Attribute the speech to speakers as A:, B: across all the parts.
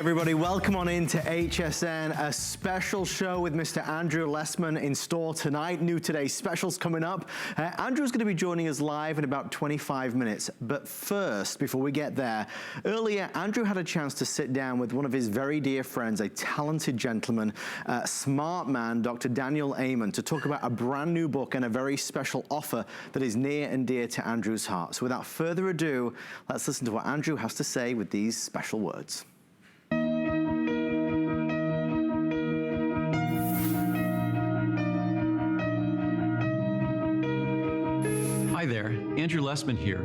A: Everybody, welcome on into HSN, a special show with Mr. Andrew Lessman in store tonight. New Today specials coming up. Andrew's going to be joining us live in about 25 minutes. But first, before we get there, earlier, Andrew had a chance to sit down with one of his very dear friends, a talented gentleman, smart man, Dr. Daniel Amen, to talk about a brand new book and a very special offer that is near and dear to Andrew's heart. So without further ado, let's listen to what Andrew has to say with these special words.
B: Hi there, Andrew Lessman here,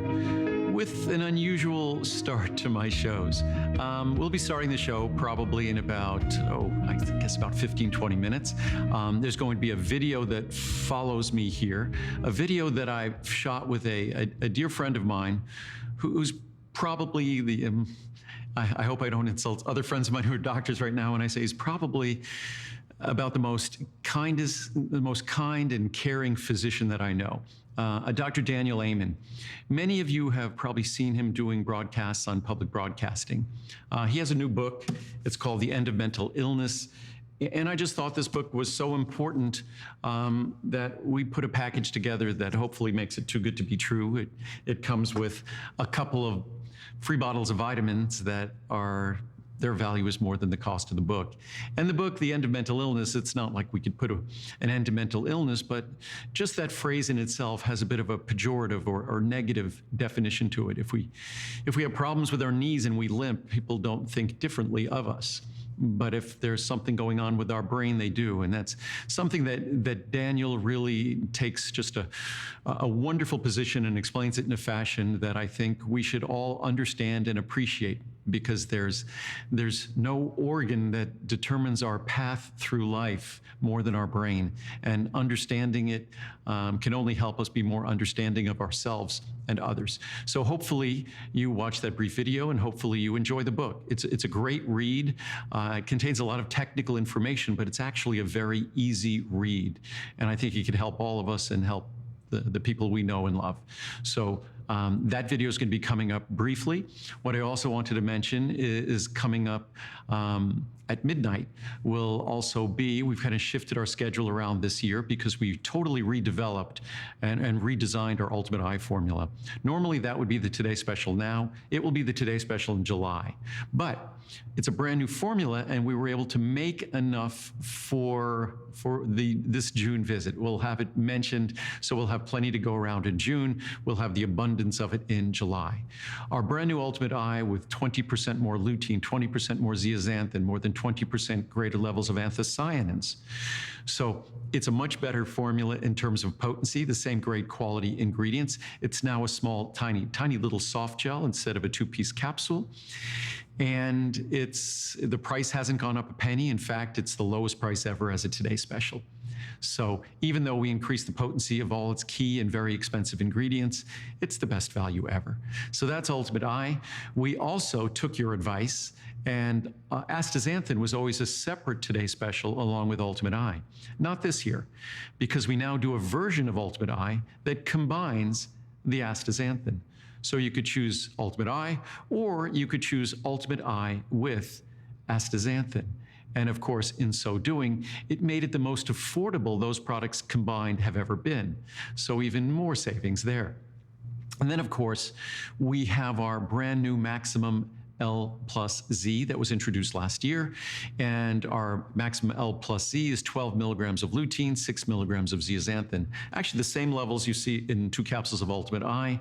B: with an unusual start to my shows. We'll be starting the show probably in about, I guess about 15, 20 minutes. There's going to be a video that follows me here, a video that I shot with a dear friend of mine who's probably the, I hope I don't insult other friends of mine who are doctors right now when I say he's probably about the most kind and caring physician that I know. Dr. Daniel Amen. Many of you have probably seen him doing broadcasts on public broadcasting. He has a new book. It's called The End of Mental Illness. And I just thought this book was so important that we put a package together that hopefully makes it too good to be true. It comes with a couple of free bottles of vitamins that are their value is more than the cost of the book. And the book, The End of Mental Illness, it's not like we could put an end to mental illness, but just that phrase in itself has a bit of a pejorative or negative definition to it. If we have problems with our knees and we limp, people don't think differently of us. But if there's something going on with our brain, they do. And that's something that Daniel really takes just a wonderful position and explains it in a fashion that I think we should all understand and appreciate, because there's no organ that determines our path through life more than our brain. And understanding it can only help us be more understanding of ourselves and others. So hopefully you watch that brief video and hopefully you enjoy the book. It's a great read. It contains a lot of technical information, but it's actually a very easy read. And I think it can help all of us and help the people we know and love. So that video is going to be coming up briefly. What I also wanted to mention is coming up at midnight will also be, we've kind of shifted our schedule around this year because we totally redeveloped and redesigned our Ultimate Eye formula. Normally that would be the Today Special now. It will be the Today Special in July. But it's a brand new formula and we were able to make enough for this June visit. We'll have it mentioned, so we'll have plenty to go around in June. We'll have the abundance of it in July. Our brand new Ultimate Eye with 20% more lutein, 20% more zeaxanthin, more than 20% greater levels of anthocyanins. So it's a much better formula in terms of potency, the same great quality ingredients. It's now a small, tiny little soft gel instead of a 2-piece capsule. And the price hasn't gone up a penny. In fact, it's the lowest price ever as a Today Special. So even though we increased the potency of all its key and very expensive ingredients, it's the best value ever. So that's Ultimate Eye. We also took your advice, and astaxanthin was always a separate Today Special along with Ultimate Eye. Not this year, because we now do a version of Ultimate Eye that combines the astaxanthin. So you could choose Ultimate Eye, or you could choose Ultimate Eye with astaxanthin. And of course, in so doing, it made it the most affordable those products combined have ever been. So even more savings there. And then of course, we have our brand new Maximum L plus Z that was introduced last year. And our Maximum L plus Z is 12 milligrams of lutein, 6 milligrams of zeaxanthin. Actually the same levels you see in 2 capsules of Ultimate Eye.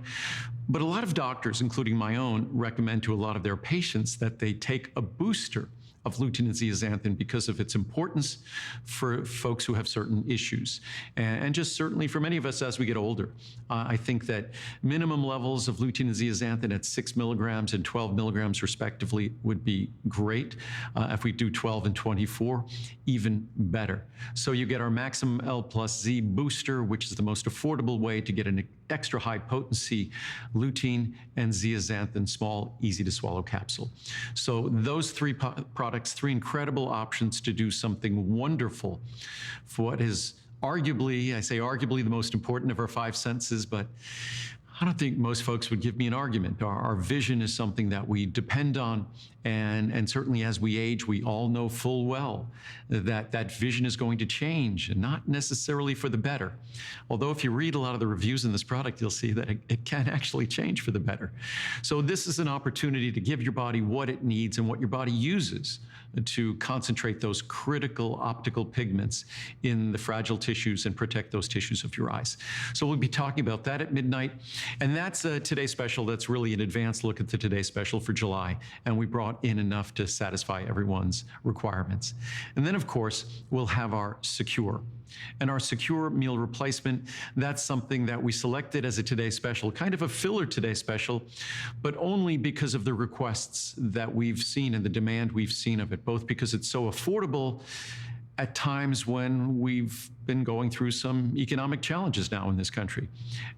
B: But a lot of doctors, including my own, recommend to a lot of their patients that they take a booster of lutein and zeaxanthin because of its importance for folks who have certain issues. And just certainly for many of us as we get older. I think that minimum levels of lutein and zeaxanthin at 6 milligrams and 12 milligrams respectively would be great. If we do 12 and 24, even better. So you get our Maximum L plus Z booster, which is the most affordable way to get an extra high potency lutein and zeaxanthin small, easy to swallow capsule. So those 3 products, 3 incredible options to do something wonderful for what is arguably, I say arguably, the most important of our 5 senses, but I don't think most folks would give me an argument. Our vision is something that we depend on, and certainly as we age, we all know full well that that vision is going to change, and not necessarily for the better. Although if you read a lot of the reviews in this product, you'll see that it can actually change for the better. So this is an opportunity to give your body what it needs and what your body uses to concentrate those critical optical pigments in the fragile tissues and protect those tissues of your eyes. So we'll be talking about that at midnight. And that's a Today Special. That's really an advanced look at the Today Special for July. And we brought in enough to satisfy everyone's requirements. And then, of course, we'll have our Secure. And our Secure Meal Replacement, that's something that we selected as a Today Special, kind of a filler Today Special, but only because of the requests that we've seen and the demand we've seen of it, both because it's so affordable at times when we've been going through some economic challenges now in this country,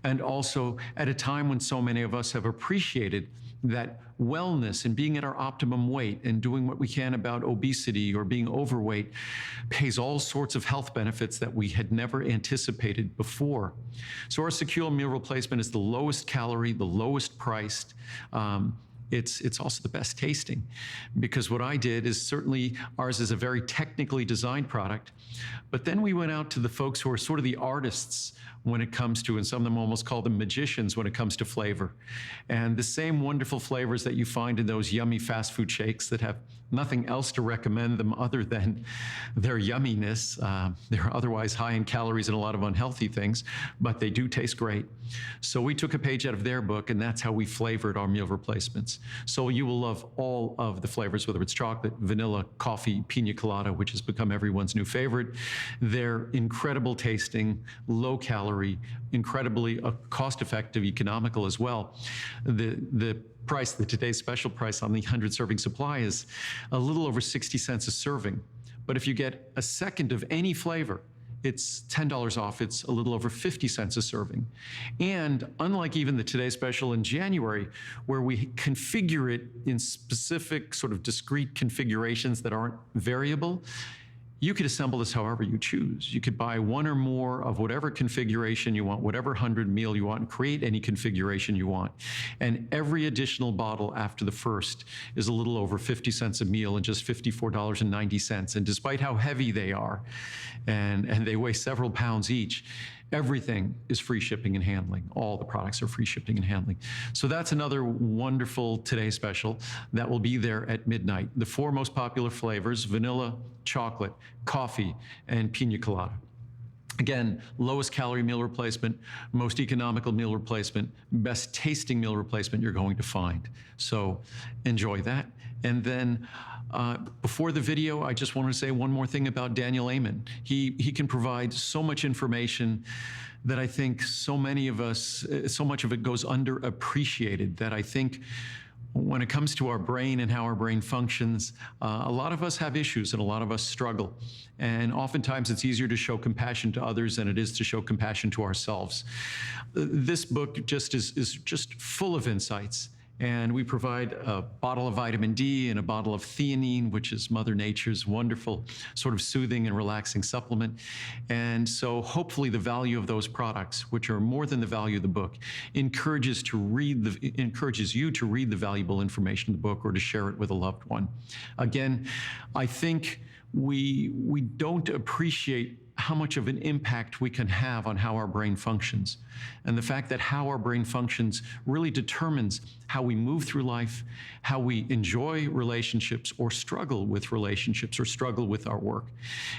B: and also at a time when so many of us have appreciated that wellness and being at our optimum weight and doing what we can about obesity or being overweight pays all sorts of health benefits that we had never anticipated before. So our Secure Meal Replacement is the lowest calorie, the lowest priced. It's also the best tasting, because what I did is, certainly ours is a very technically designed product, but then we went out to the folks who are sort of the artists when it comes to, and some of them almost call them magicians when it comes to flavor. And the same wonderful flavors that you find in those yummy fast food shakes that have nothing else to recommend them other than their yumminess. They're otherwise high in calories and a lot of unhealthy things, but they do taste great. So we took a page out of their book, and that's how we flavored our meal replacements. So you will love all of the flavors, whether it's chocolate, vanilla, coffee, pina colada, which has become everyone's new favorite. They're incredible tasting, low calorie, incredibly cost-effective, economical as well. The price, the Today's Special price on the 100 serving supply is a little over 60 cents a serving. But if you get a second of any flavor, it's $10 off. It's a little over 50 cents a serving. And unlike even the Today Special in January, where we configure it in specific sort of discrete configurations that aren't variable, you could assemble this however you choose. You could buy one or more of whatever configuration you want, whatever 100 meal you want, and create any configuration you want. And every additional bottle after the first is a little over 50 cents a meal and just $54.90. And despite how heavy they are, and they weigh several pounds each, everything is free shipping and handling. All the products are free shipping and handling. So that's another wonderful Today Special that will be there at midnight. The 4 most popular flavors: vanilla, chocolate, coffee, and pina colada. Again, lowest calorie meal replacement, most economical meal replacement, best tasting meal replacement you're going to find. So enjoy that. And then before the video, I just want to say one more thing about Daniel Amen. He can provide so much information that I think so many of us, so much of it goes underappreciated, that I think when it comes to our brain and how our brain functions, a lot of us have issues and a lot of us struggle. And oftentimes it's easier to show compassion to others than it is to show compassion to ourselves. This book just is just full of insights. And we provide a bottle of vitamin D and a bottle of theanine, which is Mother Nature's wonderful sort of soothing and relaxing supplement. And so hopefully the value of those products, which are more than the value of the book, encourages you to read the valuable information in the book or to share it with a loved one. Again, I think we don't appreciate how much of an impact we can have on how our brain functions. And the fact that how our brain functions really determines how we move through life, how we enjoy relationships or struggle with relationships or struggle with our work.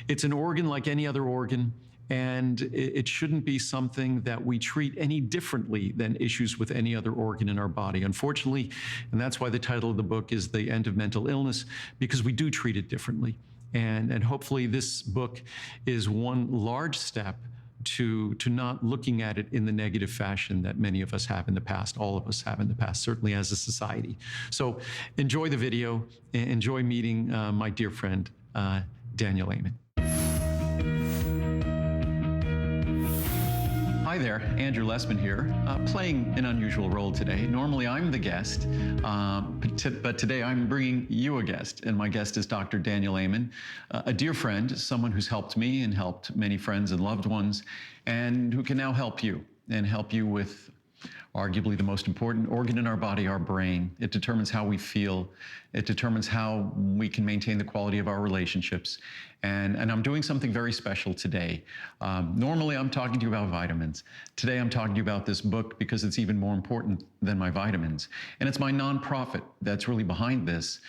B: It's an organ like any other organ, and it shouldn't be something that we treat any differently than issues with any other organ in our body. Unfortunately, and that's why the title of the book is The End of Mental Illness, because we do treat it differently. And hopefully this book is one large step to not looking at it in the negative fashion that many of us have in the past, all of us have in the past, certainly as a society. So enjoy the video, enjoy meeting my dear friend, Daniel Amen. Hi there, Andrew Lessman here, playing an unusual role today. Normally I'm the guest, but today I'm bringing you a guest, and my guest is Dr. Daniel Amen, a dear friend, someone who's helped me and helped many friends and loved ones, and who can now help you, and help you with arguably the most important organ in our body, our brain. It determines how we feel. It determines how we can maintain the quality of our relationships. And I'm doing something very special today. Normally, I'm talking to you about vitamins. Today, I'm talking to you about this book because it's even more important than my vitamins. And it's my nonprofit that's really behind this,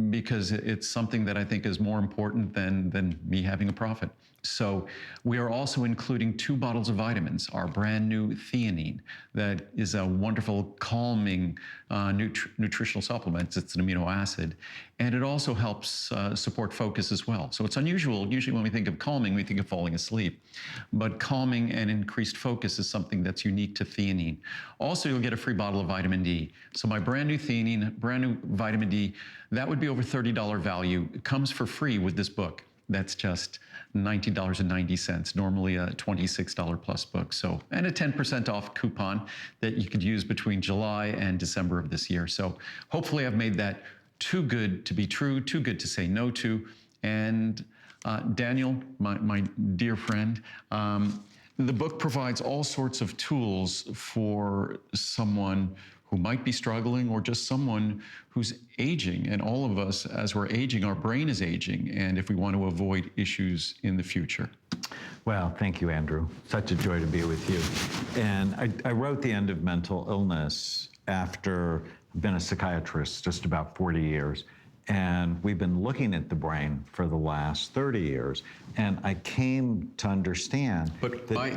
B: because it's something that I think is more important than me having a profit. So we are also including 2 bottles of vitamins, our brand new theanine, that is a wonderful calming nutritional supplement. It's an amino acid. And it also helps support focus as well. So it's unusual. Usually when we think of calming, we think of falling asleep. But calming and increased focus is something that's unique to theanine. Also, you'll get a free bottle of vitamin D. So my brand new theanine, brand new vitamin D, that would be over $30 value. It comes for free with this book. That's just $19.90, normally a $26 plus book. So, and a 10% off coupon that you could use between July and December of this year. So hopefully I've made that too good to be true, too good to say no to. And Daniel, my dear friend, the book provides all sorts of tools for someone who might be struggling, or just someone who's aging. And all of us, as we're aging, our brain is aging, and if we want to avoid issues in the future.
C: Well, thank you, Andrew. Such a joy to be with you. And I wrote The End of Mental Illness after I've been a psychiatrist just about 40 years. And we've been looking at the brain for the last 30 years. And I came to understand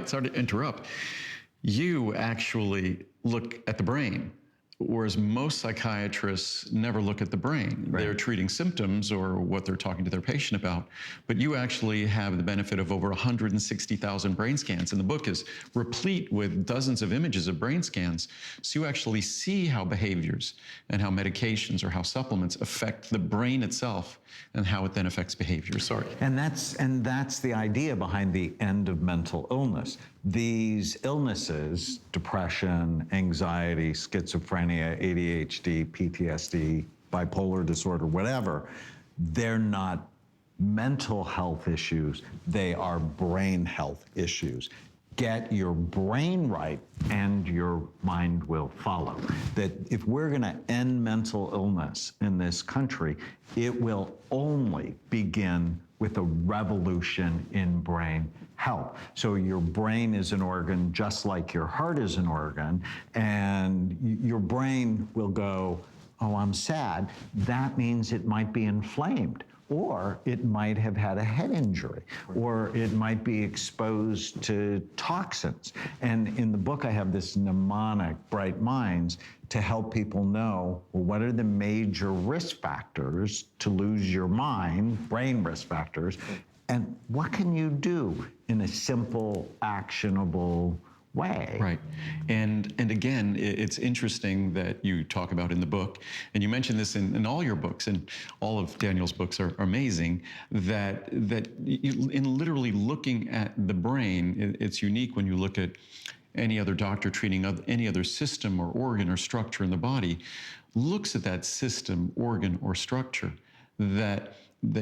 B: Sorry to interrupt. You actually look at the brain, whereas most psychiatrists never look at the brain.
C: Right.
B: They're treating symptoms or what they're talking to their patient about. But you actually have the benefit of over 160,000 brain scans. And the book is replete with dozens of images of brain scans. So you actually see how behaviors and how medications or how supplements affect the brain itself and how it then affects behavior. Sorry.
C: And that's the idea behind The End of Mental Illness. These illnesses, depression, anxiety, schizophrenia, ADHD, PTSD, bipolar disorder, whatever, they're not mental health issues, they are brain health issues. Get your brain right and your mind will follow. That if we're gonna end mental illness in this country, it will only begin with a revolution in brain health. So your brain is an organ just like your heart is an organ, and your brain will go, oh, I'm sad. That means it might be inflamed, or it might have had a head injury, or it might be exposed to toxins. And in the book, I have this mnemonic, Bright Minds, to help people know, well, what are the major risk factors to lose your mind, brain risk factors, and what can you do in a simple, actionable way?
B: Right. And again, it's interesting that you talk about in the book, and you mention this in all your books, and all of Daniel's books are amazing, that you, in literally looking at the brain, it's unique when you look at any other doctor treating any other system or organ or structure in the body, looks at that system, organ, or structure, that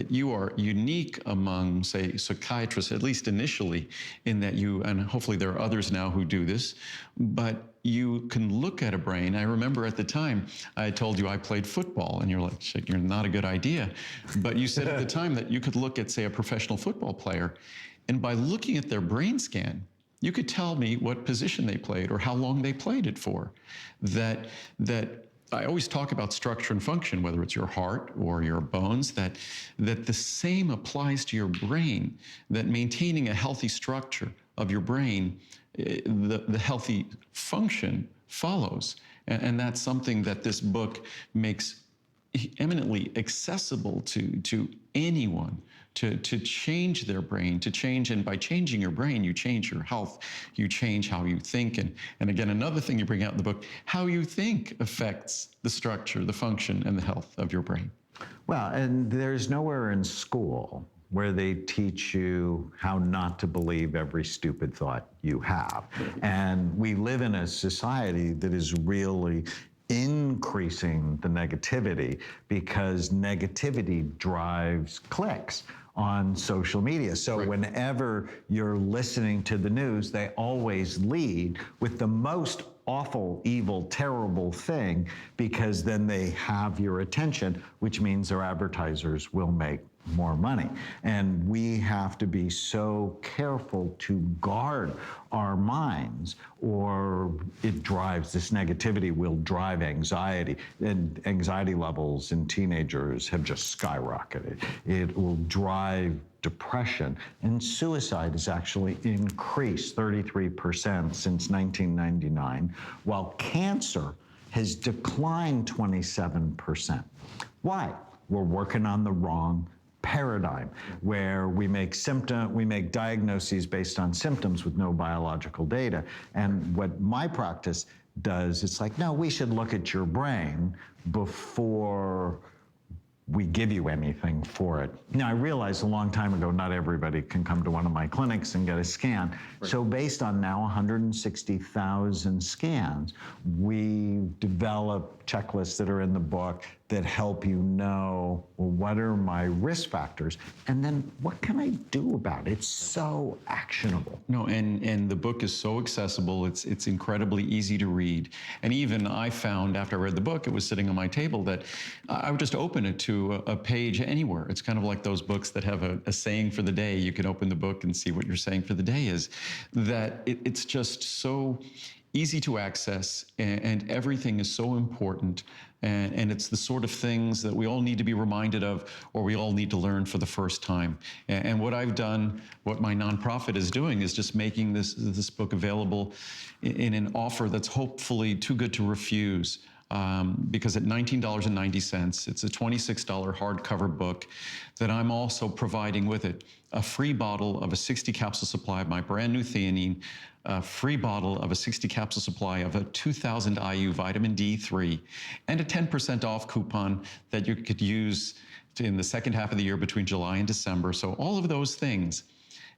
B: you are unique among, say, psychiatrists, at least initially, in that you, and hopefully there are others now who do this, but you can look at a brain. I remember at the time, I told you I played football, and you're like, you're not a good idea. But you said at the time that you could look at, say, a professional football player, and by looking at their brain scan, you could tell me what position they played or how long they played it for. That I always talk about structure and function, whether it's your heart or your bones, that the same applies to your brain, that maintaining a healthy structure of your brain, the healthy function follows. And that's something that this book makes eminently accessible to anyone, to change their brain, and by changing your brain, you change your health, you change how you think. And again, another thing you bring out in the book, how you think affects the structure, the function, and the health of your brain.
C: Well, and there's nowhere in school where they teach you how not to believe every stupid thought you have. And we live in a society that is really increasing the negativity, because negativity drives clicks on social media. So whenever you're listening to the news, they always lead with the most awful, evil, terrible thing, because then they have your attention, which means their advertisers will make more money. And we have to be so careful to guard our minds, or it drives, this negativity will drive anxiety. And anxiety levels in teenagers have just skyrocketed. It will drive depression, and suicide has actually increased 33% since 1999, while cancer has declined 27%. Why? We're working on the wrong paradigm, where we make diagnoses based on symptoms with no biological data. And what my practice does, it's like, no, we should look at your brain before we give you anything for it. Now, I realized a long time ago, not everybody can come to one of my clinics and get a scan. Right. So based on now 160,000 scans, we develop checklists that are in the book that help you know, well, what are my risk factors? And then what can I do about it? It's so actionable.
B: No, and the book is so accessible. It's incredibly easy to read. And even I found, after I read the book, it was sitting on my table, that I would just open it to a page anywhere. It's kind of like those books that have a saying for the day. You can open the book and see what your saying for the day is. That it's just so easy to access, and everything is so important. And it's the sort of things that we all need to be reminded of, or we all need to learn for the first time. And what I've done, what my nonprofit is doing, is just making this book available in an offer that's hopefully too good to refuse. Because at $19.90, it's a $26 hardcover book that I'm also providing with it a free bottle of a 60 capsule supply of my brand new theanine, a free bottle of a 60 capsule supply of a 2000 IU vitamin D3, and a 10% off coupon that you could use in the second half of the year between July and December. So all of those things,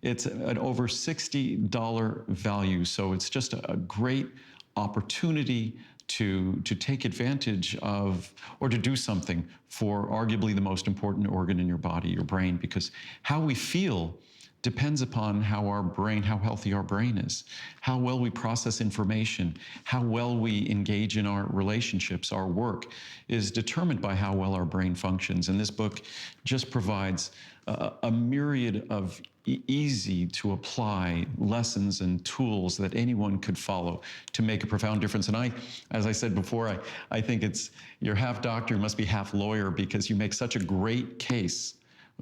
B: it's an over $60 value. So it's just a great opportunity to take advantage of, or to do something for arguably the most important organ in your body, your brain, because how we feel depends upon how healthy our brain is, how well we process information, how well we engage in our relationships. Our work is determined by how well our brain functions. And this book just provides a myriad of easy to apply lessons and tools that anyone could follow to make a profound difference. And as I said before, I think you're half doctor, you must be half lawyer, because you make such a great case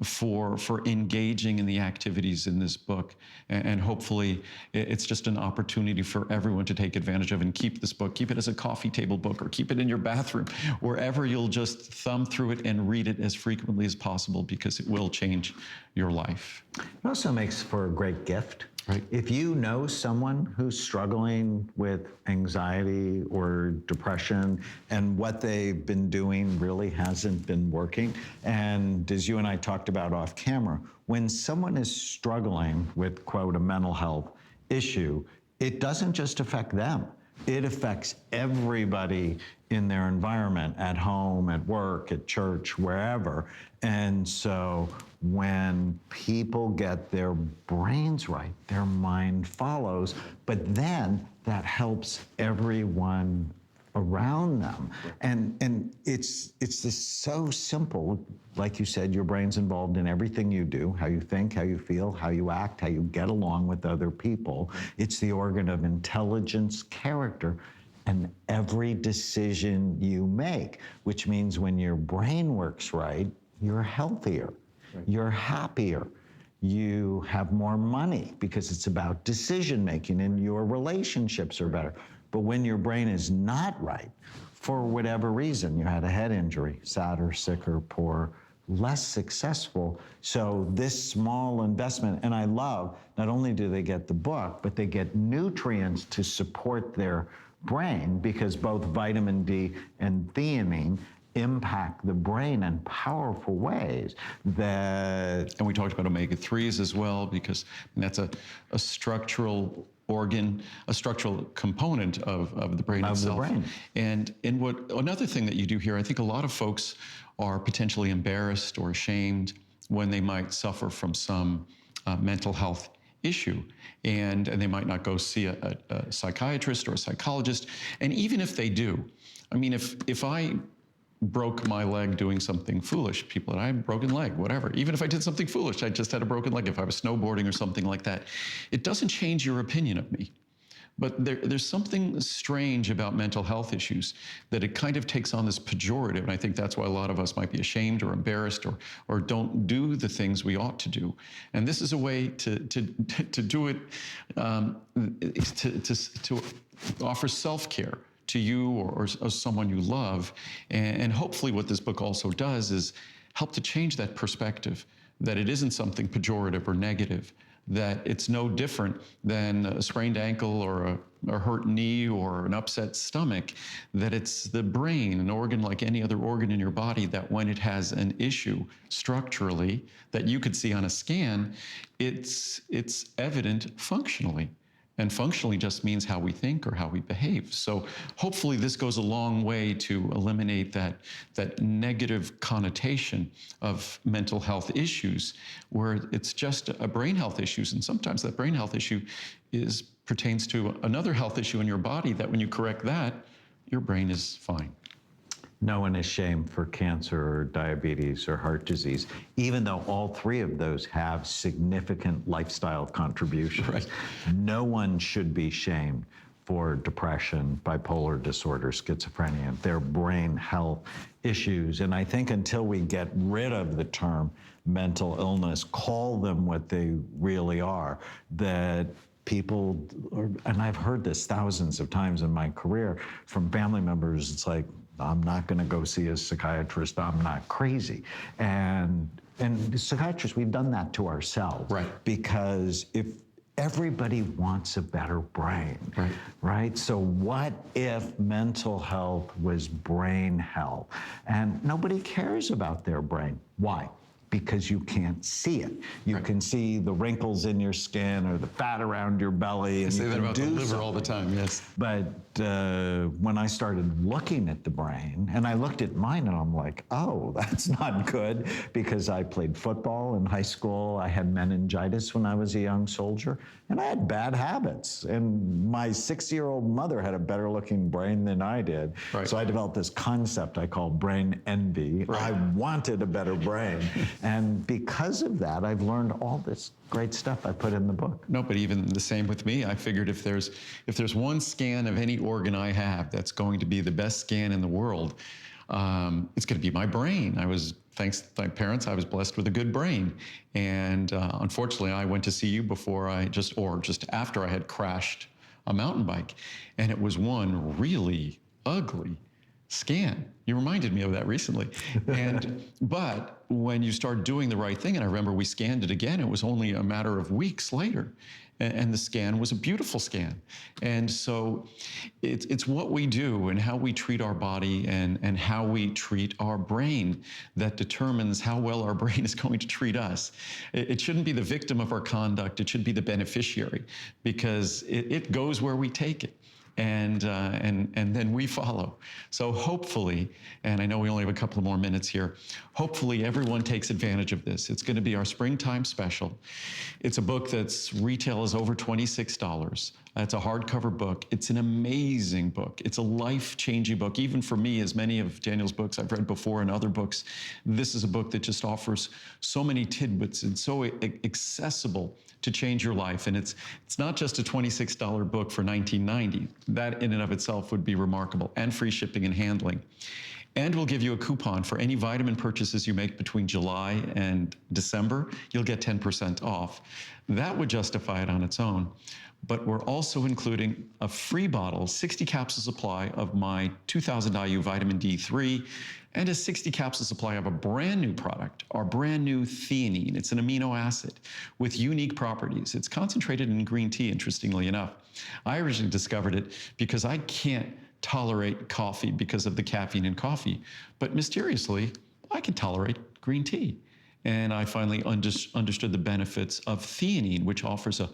B: for engaging in the activities in this book. And hopefully it's just an opportunity for everyone to take advantage of and keep this book, keep it as a coffee table book, or keep it in your bathroom, wherever you'll just thumb through it and read it as frequently as possible, because it will change your life.
C: It also makes for a great gift.
B: Right.
C: If you know someone who's struggling with anxiety or depression, and what they've been doing really hasn't been working, and as you and I talked about off camera, when someone is struggling with, quote, a mental health issue, it doesn't just affect them. It affects everybody in their environment, at home, at work, at church, wherever. And so when people get their brains right, their mind follows, but then that helps everyone around them. And it's just so simple. Like you said, your brain's involved in everything you do, how you think, how you feel, how you act, how you get along with other people. It's the organ of intelligence, character, and every decision you make, which means when your brain works right, you're healthier, you're happier, you have more money, because it's about decision making, and your relationships are better. But when your brain is not right, for whatever reason, you had a head injury, sadder, sicker, poorer, less successful. So this small investment, and I love, not only do they get the book, but they get nutrients to support their brain, because both vitamin D and theanine impact the brain in powerful ways. And
B: we talked about omega-3s as well, because that's a structural organ, a structural component of the brain itself.
C: Of the brain.
B: And another thing that you do here, I think a lot of folks are potentially embarrassed or ashamed when they might suffer from some mental health issue, and they might not go see a psychiatrist or a psychologist. And even if they do, I mean, if I broke my leg doing something foolish, people that I have a broken leg, whatever, even if I did something foolish, I just had a broken leg, if I was snowboarding or something like that, it doesn't change your opinion of me. But there's something strange about mental health issues, that it kind of takes on this pejorative, and I think that's why a lot of us might be ashamed or embarrassed or don't do the things we ought to do. And this is a way to do it, to offer self-care to you or someone you love. And hopefully what this book also does is help to change that perspective, that it isn't something pejorative or negative, that it's no different than a sprained ankle or a hurt knee or an upset stomach, that it's the brain, an organ like any other organ in your body, that when it has an issue structurally that you could see on a scan, it's evident functionally. And functionally just means how we think or how we behave. So hopefully this goes a long way to eliminate that negative connotation of mental health issues, where it's just a brain health issues. And sometimes that brain health issue pertains to another health issue in your body, that when you correct that, your brain is fine.
C: No one is shamed for cancer or diabetes or heart disease, even though all three of those have significant lifestyle contributions.
B: Right.
C: No one should be shamed for depression, bipolar disorder, schizophrenia. They're brain health issues. And I think until we get rid of the term mental illness, call them what they really are, that people, and I've heard this thousands of times in my career from family members, it's like, I'm not going to go see a psychiatrist. I'm not crazy. And psychiatrists, we've done that to ourselves.
B: Right.
C: Because if everybody wants a better brain, right? So what if mental health was brain health? And nobody cares about their brain. Why? Because you can't see it. You can see the wrinkles in your skin or the fat around your belly. And
B: I say that about the liver
C: something
B: all the time, yes.
C: But when I started looking at the brain, and I looked at mine and I'm like, oh, that's not good, because I played football in high school. I had meningitis when I was a young soldier, and I had bad habits. And my 6-year-old mother had a better looking brain than I did.
B: Right.
C: So I developed this concept I call brain envy. Right. I wanted a better brain. And because of that, I've learned all this great stuff I put in the book.
B: No, but even the same with me. I figured if there's one scan of any organ I have that's going to be the best scan in the world, it's going to be my brain. Thanks to my parents, I was blessed with a good brain. And unfortunately, I went to see you just after I had crashed a mountain bike. And it was one really ugly scan. You reminded me of that recently. But when you start doing the right thing, and I remember we scanned it again, it was only a matter of weeks later. And the scan was a beautiful scan. And so it's what we do and how we treat our body and how we treat our brain that determines how well our brain is going to treat us. It shouldn't be the victim of our conduct. It should be the beneficiary, because it goes where we take it. And then we follow. So hopefully, and I know we only have a couple of more minutes here, hopefully everyone takes advantage of this. It's going to be our springtime special. It's a book that's retail is over $26. It's a hardcover book. It's an amazing book. It's a life-changing book. Even for me, as many of Daniel's books I've read before and other books, this is a book that just offers so many tidbits and so accessible to change your life. And it's not just a $26 book for $19.90. That in and of itself would be remarkable, and free shipping and handling. And we'll give you a coupon for any vitamin purchases you make between July and December. You'll get 10% off. That would justify it on its own. But we're also including a free bottle, 60 capsule supply of my 2000 IU vitamin D3, and a 60 capsule supply of a brand new product, our brand new theanine. It's an amino acid with unique properties. It's concentrated in green tea, interestingly enough. I originally discovered it because I can't tolerate coffee because of the caffeine in coffee, but mysteriously, I can tolerate green tea. And I finally understood the benefits of theanine, which offers a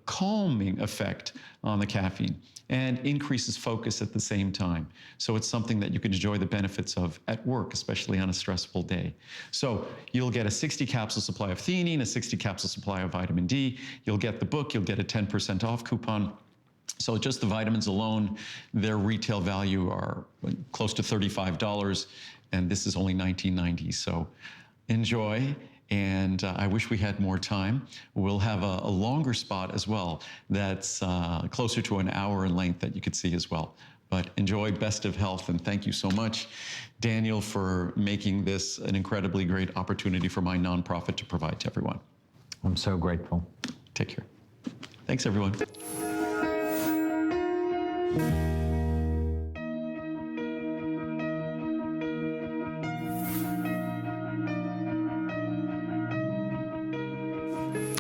B: calming effect on the caffeine and increases focus at the same time. So it's something that you can enjoy the benefits of at work, especially on a stressful day. So you'll get a 60 capsule supply of theanine, a 60 capsule supply of vitamin D. You'll get the book, you'll get a 10% off coupon. So just the vitamins alone, their retail value are close to $35, and this is only $19.90. So enjoy. And I wish we had more time. We'll have a longer spot as well that's closer to an hour in length that you could see as well. But enjoy, best of health, and thank you so much, Daniel, for making this an incredibly great opportunity for my nonprofit to provide to everyone.
C: I'm so grateful.
B: Take care. Thanks, everyone.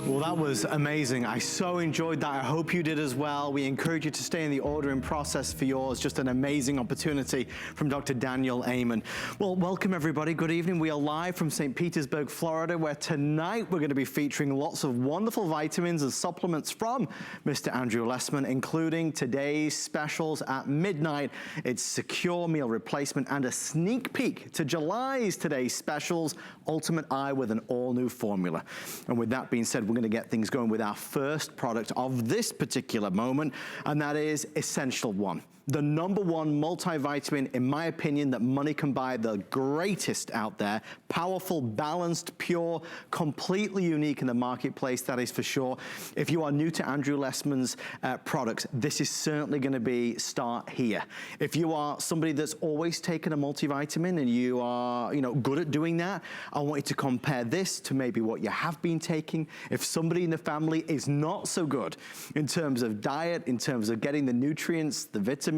A: Well, that was amazing. I so enjoyed that. I hope you did as well. We encourage you to stay in the ordering process for yours. Just an amazing opportunity from Dr. Daniel Amen. Well, welcome everybody. Good evening. We are live from St. Petersburg, Florida, where tonight we're going to be featuring lots of wonderful vitamins and supplements from Mr. Andrew Lessman, including today's specials at midnight. It's secure meal replacement and a sneak peek to July's today's specials, Ultimate Eye with an all-new formula. And with that being said, we're going to get things going with our first product of this particular moment, and that is Essential One. The #1 multivitamin, in my opinion, that money can buy, the greatest out there. Powerful, balanced, pure, completely unique in the marketplace, that is for sure. If you are new to Andrew Lessman's products, this is certainly going to be start here. If you are somebody that's always taken a multivitamin and you are, good at doing that, I want you to compare this to maybe what you have been taking. If somebody in the family is not so good in terms of diet, in terms of getting the nutrients, the vitamins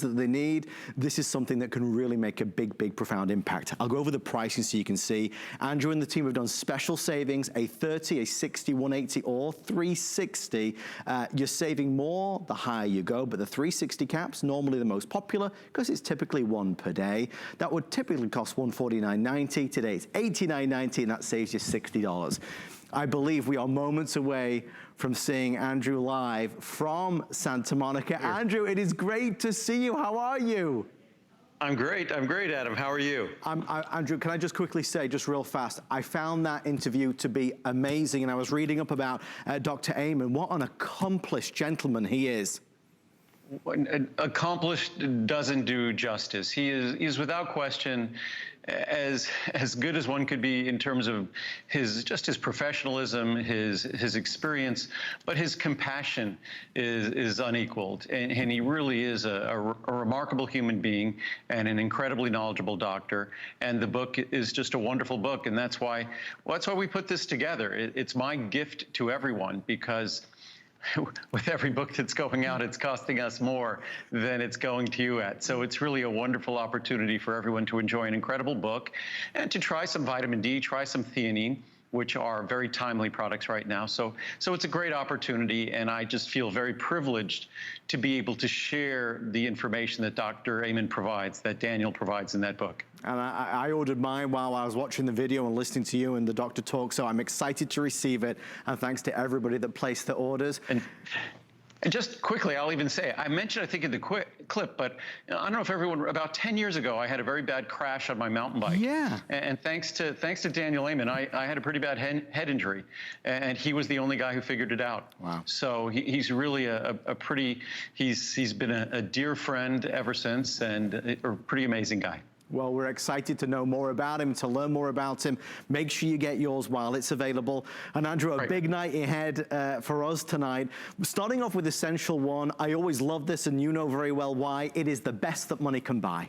A: that they need, this is something that can really make a big, big, profound impact. I'll go over the pricing so you can see. Andrew and the team have done special savings, a 30, a 60, 180, or 360. You're saving more the higher you go, but the 360 caps, normally the most popular, because it's typically one per day. That would typically cost $149.90. Today it's $89.90, and that saves you $60. I believe we are moments away from seeing Andrew live from Santa Monica.
D: Here.
A: Andrew, it is great to see you. How are you?
D: I'm great, Adam. How are you?
A: Andrew, can I just quickly say, just real fast, I found that interview to be amazing, and I was reading up about Dr. Amen. What an accomplished gentleman he is.
D: Accomplished doesn't do justice. He is without question as good as one could be in terms of his professionalism, his experience, but his compassion is unequaled, and he really is a remarkable human being and an incredibly knowledgeable doctor. And the book is just a wonderful book, and that's why we put this together. It's my gift to everyone, because with every book that's going out, it's costing us more than it's going to you at. So it's really a wonderful opportunity for everyone to enjoy an incredible book and to try some vitamin D, try some theanine, which are very timely products right now. So it's a great opportunity, and I just feel very privileged to be able to share the information that Dr. Amen provides, that Daniel provides in that book.
A: And I ordered mine while I was watching the video and listening to you and the doctor talk, so I'm excited to receive it. And thanks to everybody that placed the orders.
D: And just quickly, I'll even say, I mentioned, I think in the clip, but I don't know if everyone, about 10 years ago, I had a very bad crash on my mountain bike. Yeah. And thanks to Daniel Amen, I had a pretty bad head injury, and he was the only guy who figured it out. Wow. So he's really he's been a dear friend ever since, and a pretty amazing guy.
A: Well, we're excited to know more about him, to learn more about him. Make sure you get yours while it's available. And Andrew, a big night ahead for us tonight. Starting off with Essential One, I always love this, and you know very well why. It is the best that money can buy.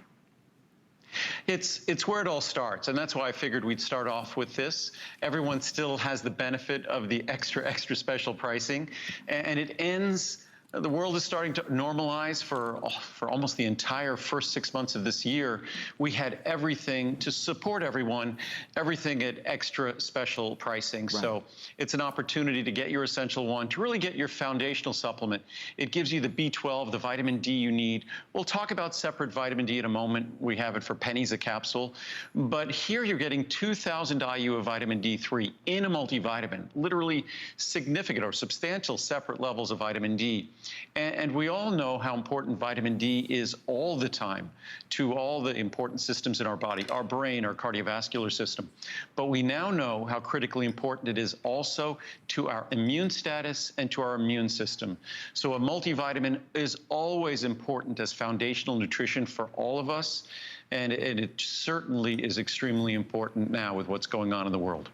D: It's where it all starts, and that's why I figured we'd start off with this. Everyone still has the benefit of the extra special pricing, and it ends The world is starting to normalize for almost the entire first 6 months of this year. We had everything to support everyone, everything at extra special pricing. Right. So it's an opportunity to get your Essential One, to really get your foundational supplement. It gives you the B12, the vitamin D you need. We'll talk about separate vitamin D in a moment. We have it for pennies a capsule. But here you're getting 2,000 IU of vitamin D3 in a multivitamin, literally significant or substantial separate levels of vitamin D. And we all know how important vitamin D is all the time to all the important systems in our body, our brain, our cardiovascular system. But we now know how critically important it is also to our immune status and to our immune system. So a multivitamin is always important as foundational nutrition for all of us. And it certainly is extremely important now with what's going on in the world.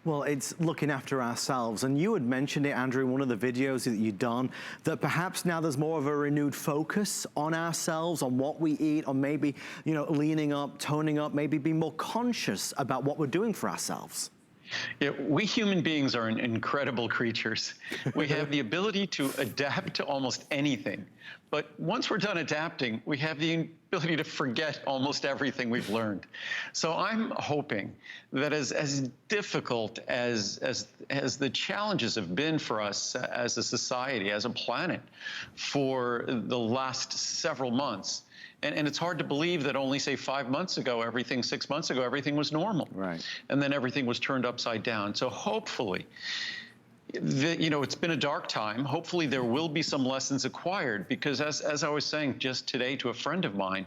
A: Well, it's looking after ourselves. And you had mentioned it, Andrew, in one of the videos that you'd done, that perhaps now there's more of a renewed focus on ourselves, on what we eat, on maybe, you know, leaning up, toning up, maybe being more conscious about what we're doing for ourselves.
D: Yeah, we human beings are incredible creatures. We have the ability to adapt to almost anything. But once we're done adapting, we have the ability to forget almost everything we've learned. So I'm hoping that as difficult as the challenges have been for us as a society, as a planet, for the last several months, and it's hard to believe that only, say, 5 months ago, 6 months ago, everything was normal. Right. And then everything was turned upside down. So hopefully, it's been a dark time. Hopefully there will be some lessons acquired, because as I was saying just today to a friend of mine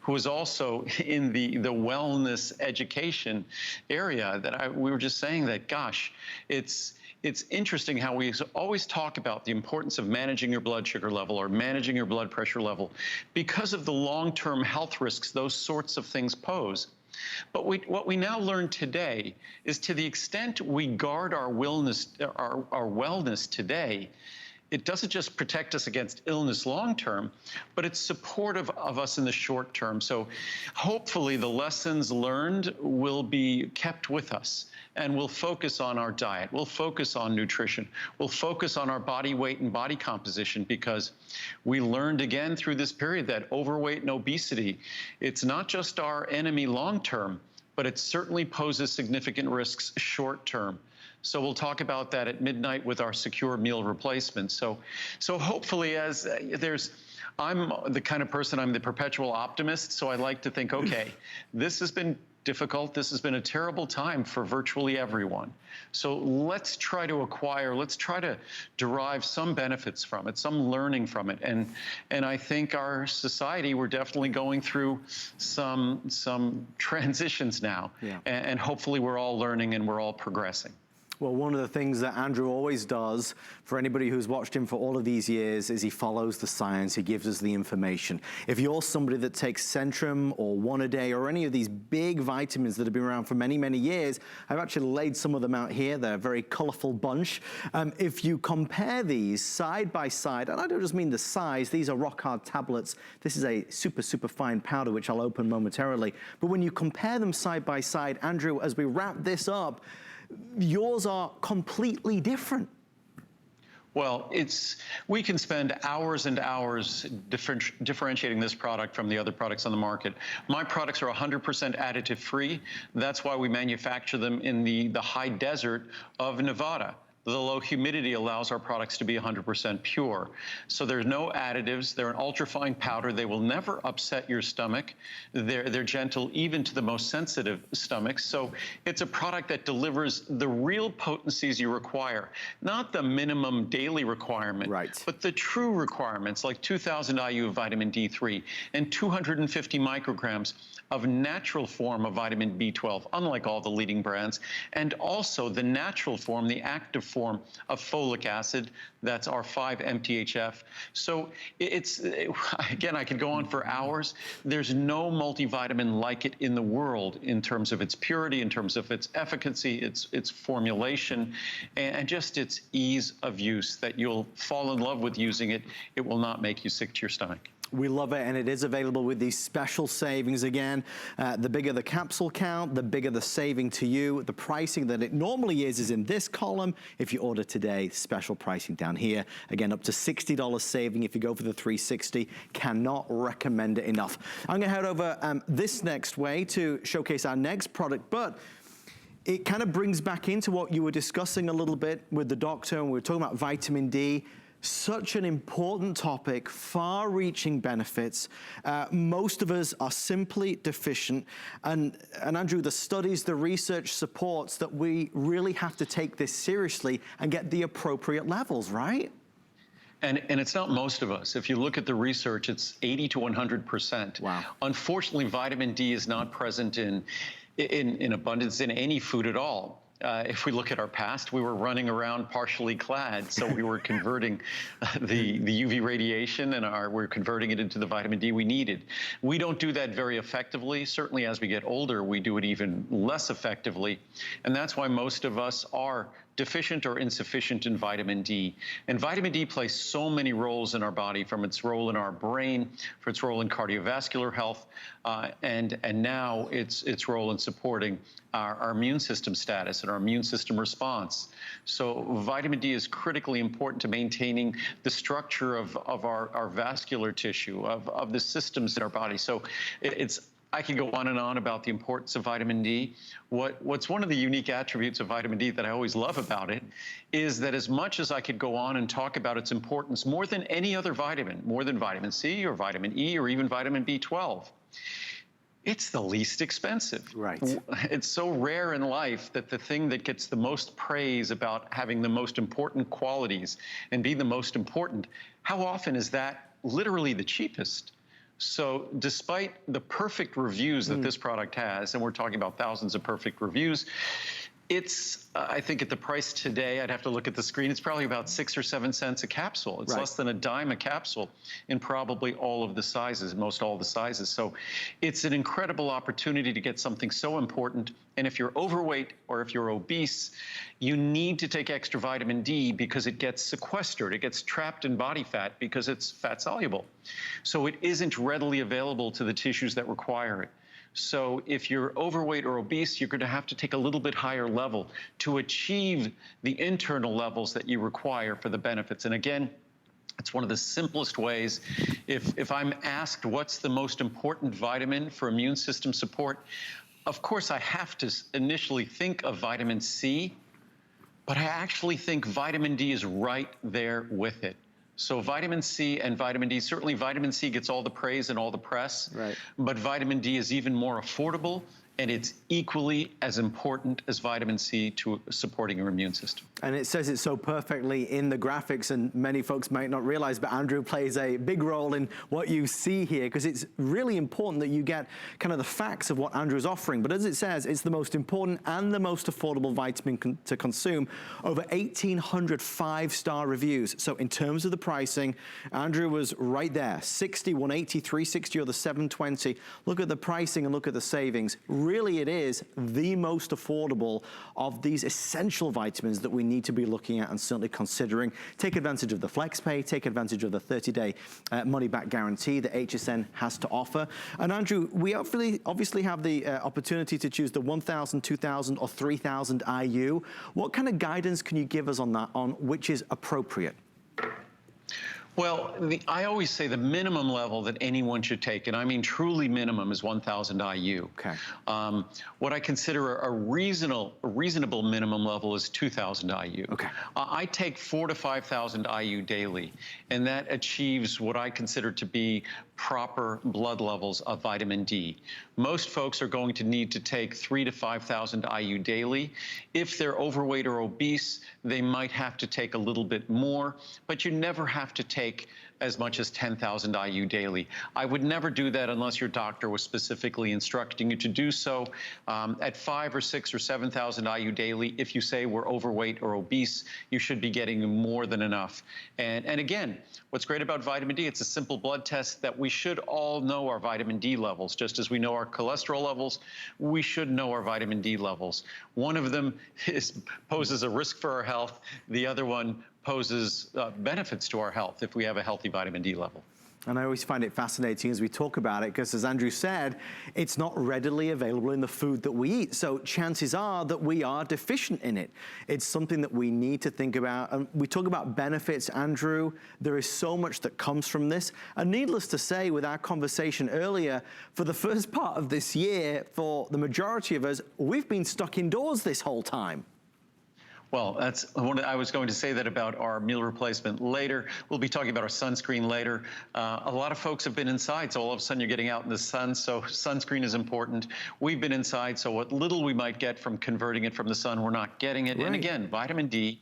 D: who is also in the wellness education area, we were just saying that, gosh, it's interesting how we always talk about the importance of managing your blood sugar level or managing your blood pressure level because of the long-term health risks those sorts of things pose. But what we now learn today is, to the extent we guard our wellness today, it doesn't just protect us against illness long-term, but it's supportive of us in the short term. So hopefully the lessons learned will be kept with us, and we'll focus on our diet. We'll focus on nutrition. We'll focus on our body weight and body composition, because we learned again through this period that overweight and obesity, it's not just our enemy long-term, but it certainly poses significant risks short-term. So we'll talk about that at midnight with our secure meal replacement. So hopefully, I'm the kind of person, I'm the perpetual optimist. So I like to think, okay, this has been difficult. This has been a terrible time for virtually everyone. So let's try to derive some benefits from it, some learning from it. And I think our society, we're definitely going through some transitions now. Yeah. And hopefully we're all learning and we're all progressing.
A: Well, one of the things that Andrew always does, for anybody who's watched him for all of these years, is he follows the science. He gives us the information. If you're somebody that takes Centrum or One A Day or any of these big vitamins that have been around for many, many years, I've actually laid some of them out here. They're a very colorful bunch. If you compare these side by side, and I don't just mean the size, these are rock hard tablets. This is a super, super fine powder, which I'll open momentarily. But when you compare them side by side, Andrew, as we wrap this up, yours are completely different.
D: Well, we can spend hours and hours differentiating this product from the other products on the market. My products are 100% additive free. That's why we manufacture them in the high desert of Nevada. The low humidity allows our products to be 100% pure. So there's no additives. They're an ultrafine powder. They will never upset your stomach. They're gentle even to the most sensitive stomachs. So it's a product that delivers the real potencies you require, not the minimum daily requirement, right, but the true requirements, like 2,000 IU of vitamin D3 and 250 micrograms of natural form of vitamin B12, unlike all the leading brands, and also the natural form, the active form of folic acid, that's our 5-MTHF. So again, I could go on for hours. There's no multivitamin like it in the world in terms of its purity, in terms of its efficacy, its formulation, and just its ease of use, that you'll fall in love with using it. It will not make you sick to your stomach.
A: We love it, and it is available with these special savings again. The bigger the capsule count, the bigger the saving to you. The pricing that it normally is in this column. If you order today, special pricing down here. Again, up to $60 saving if you go for the 360. Cannot recommend it enough. I'm gonna head over this next way to showcase our next product, but it kind of brings back into what you were discussing a little bit with the doctor, and we were talking about vitamin D. Such an important topic, far-reaching benefits. Most of us are simply deficient. And Andrew, the studies, the research supports that we really have to take this seriously and get the appropriate levels, right?
D: And it's not most of us. If you look at the research, it's 80 to 100%.
A: Wow.
D: Unfortunately, vitamin D is not present in abundance in any food at all. If we look at our past, we were running around partially clad, so we were converting the UV radiation and we're converting it into the vitamin D we needed. We don't do that very effectively. Certainly as we get older, we do it even less effectively. And that's why most of us are deficient or insufficient in vitamin D. And vitamin D plays so many roles in our body, from its role in our brain, for its role in cardiovascular health, and now its role in supporting our immune system status and our immune system response. So vitamin D is critically important to maintaining the structure of our vascular tissue, of the systems in our body. So I could go on and on about the importance of vitamin D. What's one of the unique attributes of vitamin D that I always love about it is that as much as I could go on and talk about its importance more than any other vitamin, more than vitamin C or vitamin E or even vitamin B12, it's the least expensive.
A: Right.
D: It's so rare in life that the thing that gets the most praise about having the most important qualities and being the most important, how often is that literally the cheapest? So despite the perfect reviews that this product has, and we're talking about thousands of perfect reviews, it's, I think at the price today, I'd have to look at the screen, it's probably about 6 or 7 cents a capsule. It's less than a dime a capsule in probably all of the sizes, most all the sizes. So it's an incredible opportunity to get something so important. And if you're overweight or if you're obese, you need to take extra vitamin D because it gets sequestered. It gets trapped in body fat because it's fat soluble. So it isn't readily available to the tissues that require it. So if you're overweight or obese, you're going to have to take a little bit higher level to achieve the internal levels that you require for the benefits. And again, it's one of the simplest ways. If I'm asked what's the most important vitamin for immune system support, of course I have to initially think of vitamin C, but I actually think vitamin D is right there with it. So vitamin C and vitamin D, certainly vitamin C gets all the praise and all the press, but vitamin D is even more affordable, and it's equally as important as vitamin C to supporting your immune system.
A: And it says it so perfectly in the graphics, and many folks might not realize, but Andrew plays a big role in what you see here, because it's really important that you get kind of the facts of what Andrew is offering. But as it says, it's the most important and the most affordable vitamin to consume. Over 1,800 5-star reviews. So in terms of the pricing, Andrew was right there, 60, 180, 360, or the 720. Look at the pricing and look at the savings. Really, it is the most affordable of these essential vitamins that we need to be looking at and certainly considering. Take advantage of the FlexPay, take advantage of the 30-day money-back guarantee that HSN has to offer. And Andrew, we obviously have the opportunity to choose the 1,000, 2,000, or 3,000 IU. What kind of guidance can you give us on that, on which is appropriate?
D: Well, I always say the minimum level that anyone should take, and I mean truly minimum, is 1,000 IU.
A: Okay.
D: What I consider a reasonable minimum level is 2,000 IU.
A: Okay.
D: I take 4,000 to 5,000 IU daily, and that achieves what I consider to be proper blood levels of vitamin D. Most folks are going to need to take 3,000 to 5,000 IU daily. If they're overweight or obese, they might have to take a little bit more, but you never have to take as much as 10,000 IU daily. I would never do that unless your doctor was specifically instructing you to do so. At 5,000 or 6,000 or 7,000 IU daily, if you say we're overweight or obese, you should be getting more than enough. And again, what's great about vitamin D, it's a simple blood test that we should all know our vitamin D levels. Just as we know our cholesterol levels, we should know our vitamin D levels. One of them poses a risk for our health. The other one poses benefits to our health if we have a healthy vitamin D level.
A: And I always find it fascinating as we talk about it, because as Andrew said, it's not readily available in the food that we eat. So chances are that we are deficient in it. It's something that we need to think about. And we talk about benefits, Andrew. There is so much that comes from this. And needless to say, with our conversation earlier, for the first part of this year, for the majority of us, we've been stuck indoors this whole time.
D: Well, I was going to say that about our meal replacement later. We'll be talking about our sunscreen later. A lot of folks have been inside, so all of a sudden you're getting out in the sun, so sunscreen is important. We've been inside, so what little we might get from converting it from the sun, we're not getting it. Right. And again, vitamin D,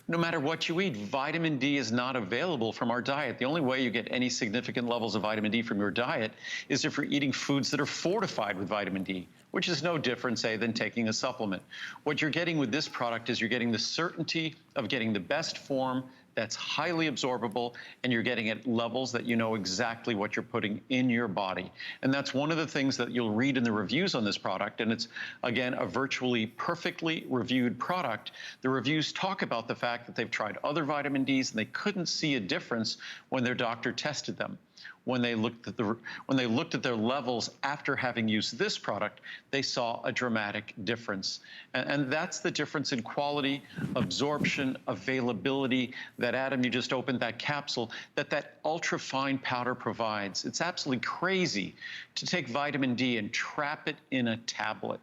D: no matter what you eat, vitamin D is not available from our diet. The only way you get any significant levels of vitamin D from your diet is if you're eating foods that are fortified with vitamin D, which is no different, say, than taking a supplement. What you're getting with this product is you're getting the certainty of getting the best form that's highly absorbable, and you're getting at levels that you know exactly what you're putting in your body. And that's one of the things that you'll read in the reviews on this product, and it's, again, a virtually perfectly reviewed product. The reviews talk about the fact that they've tried other vitamin Ds and they couldn't see a difference when their doctor tested them. When they looked at their levels after having used this product, they saw a dramatic difference. And that's the difference in quality, absorption, availability that, Adam, you just opened that capsule, that ultra-fine powder provides. It's absolutely crazy to take vitamin D and trap it in a tablet,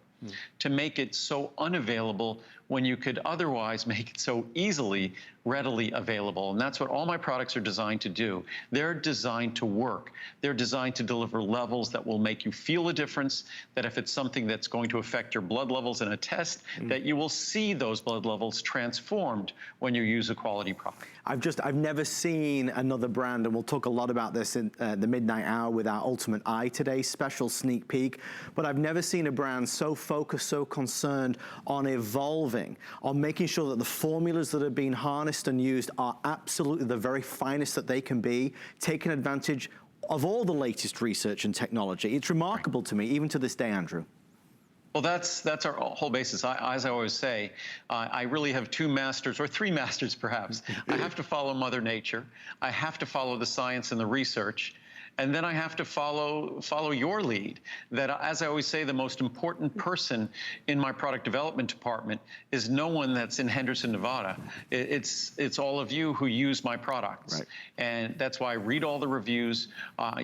D: to make it so unavailable when you could otherwise make it so easily, readily available. And that's what all my products are designed to do. They're designed to work. They're designed to deliver levels that will make you feel a difference, that if it's something that's going to affect your blood levels in a test, that you will see those blood levels transformed when you use a quality product.
A: I've never seen another brand, and we'll talk a lot about this in the midnight hour with our Ultimate Eye today, special sneak peek, but I've never seen a brand so focused, so concerned on evolving, on making sure that the formulas that are being harnessed and used are absolutely the very finest that they can be, taking advantage of all the latest research and technology. It's remarkable to me, even to this day, Andrew.
D: Well, that's our whole basis. As I always say, I really have two masters, or three masters perhaps. I have to follow Mother Nature. I have to follow the science and the research. And then I have to follow your lead. That, as I always say, the most important person in my product development department is no one that's in Henderson, Nevada. It's all of you who use my products. Right. And that's why I read all the reviews.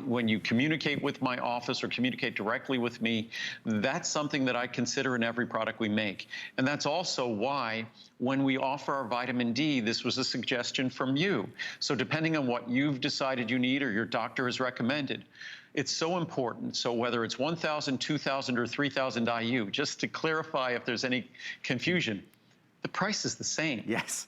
D: When you communicate with my office or communicate directly with me, that's something that I consider in every product we make. And that's also why when we offer our vitamin D, this was a suggestion from you. So depending on what you've decided you need or your doctor has recommended, it's so important. So whether it's 1,000, 2,000, or 3,000 IU, just to clarify if there's any confusion, the price is the same.
A: Yes.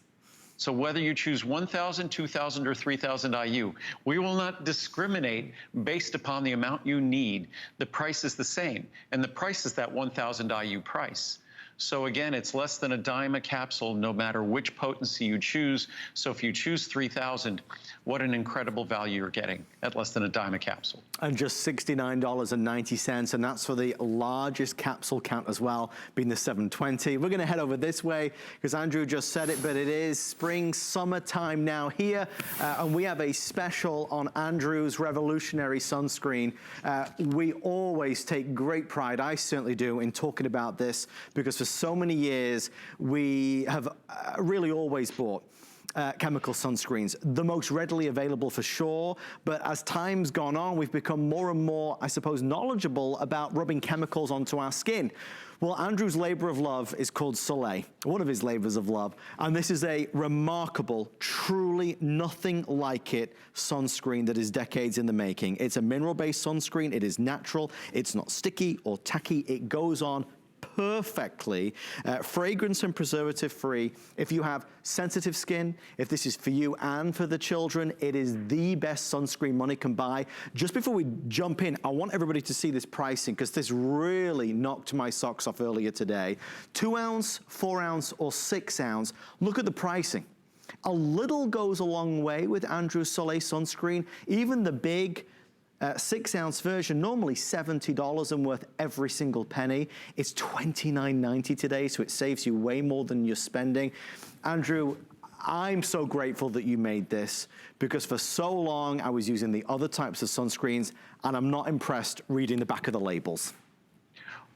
D: So whether you choose 1,000, 2,000, or 3,000 IU, we will not discriminate based upon the amount you need. The price is the same, and the price is that 1,000 IU price. So again, it's less than a dime a capsule, no matter which potency you choose. So if you choose 3,000, what an incredible value you're getting at less than a dime a capsule.
A: And just $69.90, and that's for the largest capsule count as well, being the 720. We're gonna head over this way, because Andrew just said it, but it is spring, summertime now here, and we have a special on Andrew's revolutionary sunscreen. We always take great pride, I certainly do, in talking about this, because for so many years, we have really always bought chemical sunscreens, the most readily available for sure, but as time's gone on, we've become more and more, I suppose, knowledgeable about rubbing chemicals onto our skin. Well, Andrew's labor of love is called Soleil, one of his labors of love, and this is a remarkable, truly nothing like it sunscreen that is decades in the making. It's a mineral-based sunscreen, it is natural, it's not sticky or tacky, it goes on perfectly, fragrance and preservative free. If you have sensitive skin, if this is for you and for the children, it is the best sunscreen money can buy. Just before we jump in, I want everybody to see this pricing, because this really knocked my socks off earlier today. 2 ounce, 4 ounce, or 6 ounce. Look at the pricing. A little goes a long way with Andrew's Soleil sunscreen. Even the big 6 ounce version, normally $70 and worth every single penny. It's $29.90 today, so it saves you way more than you're spending. Andrew, I'm so grateful that you made this, because for so long I was using the other types of sunscreens and I'm not impressed reading the back of the labels.